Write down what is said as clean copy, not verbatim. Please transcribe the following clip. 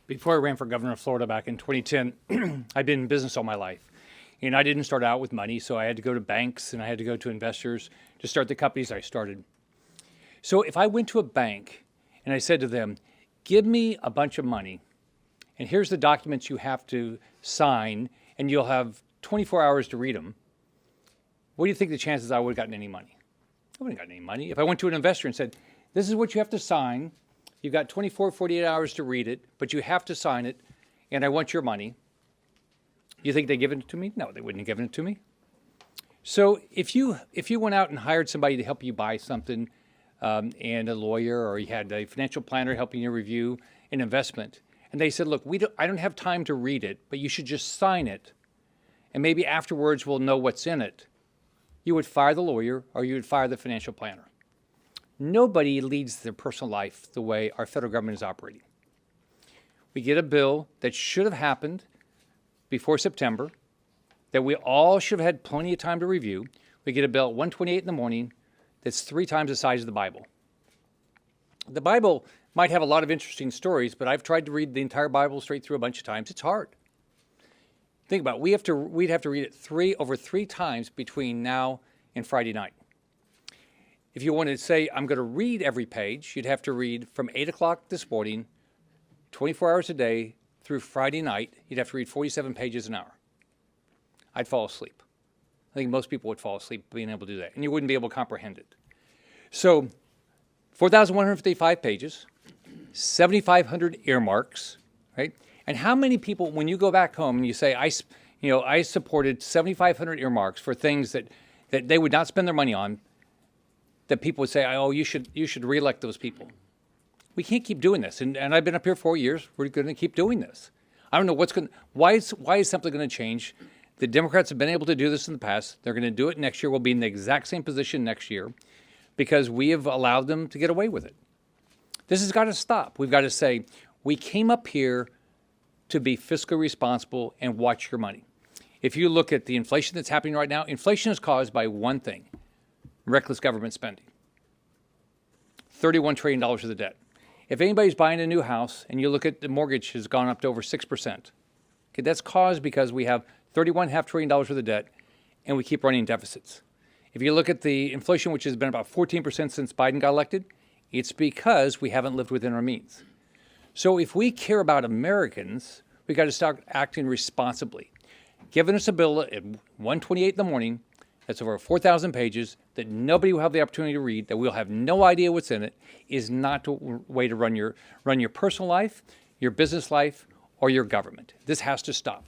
Before I ran for governor of Florida back in 2010, I'd been in business all my life. And I didn't start out with money, so I had to go to banks and I had to go to investors to start the companies I started. So if I went to a bank and I said to them, give me a bunch of money, and here's the documents you have to sign, and you'll have 24 hours to read them, what do you think the chances I would have gotten any money? I wouldn't have gotten any money. If I went to an investor and said, this is what you have to sign, you've got 24, 48 hours to read it, but you have to sign it, and I want your money, you think they'd given it to me? No, they wouldn't have given it to me. So if you went out and hired somebody to help you buy something, and a lawyer, or you had a financial planner helping you review an investment, and they said, look, I don't have time to read it, but you should just sign it, and maybe afterwards we'll know what's in it, you would fire the lawyer or you would fire the financial planner. Nobody leads their personal life the way our federal government is operating. We get a bill that should have happened before September, that we all should have had plenty of time to review. We get a bill at 1:28 in the morning that's 3 times the size of the Bible. The Bible might have a lot of interesting stories, but I've tried to read the entire Bible straight through a bunch of times. It's hard. Think about it. We'd have to read it over three times between now and Friday night. If you wanted to say, I'm going to read every page, you'd have to read from 8 o'clock this morning, 24 hours a day, through Friday night. You'd have to read 47 pages an hour. I'd fall asleep. I think most people would fall asleep being able to do that, and you wouldn't be able to comprehend it. So 4,155 pages, 7,500 earmarks, right? And how many people, when you go back home and you say, I supported 7,500 earmarks for things that they would not spend their money on, that people would say, oh, you should reelect those people. We can't keep doing this. And I've been up here 4 years. We're going to keep doing this. I don't know why is something going to change? The Democrats have been able to do this in the past. They're going to do it next year. We'll be in the exact same position next year because we have allowed them to get away with it. This has got to stop. We've got to say, we came up here to be fiscally responsible and watch your money. If you look at the inflation that's happening right now, inflation is caused by one thing: reckless government spending. $31 trillion of the debt. If anybody's buying a new house and you look at the mortgage has gone up to over 6%, okay, that's caused because we have $31.5 trillion worth of debt and we keep running deficits. If you look at the inflation, which has been about 14% since Biden got elected, it's because we haven't lived within our means. So if we care about Americans, we've got to start acting responsibly. Giving us a bill at 1:28 in the morning that's over 4,000 pages that nobody will have the opportunity to read, that we'll have no idea what's in it, is not the way to run your personal life, your business life, or your government. This has to stop.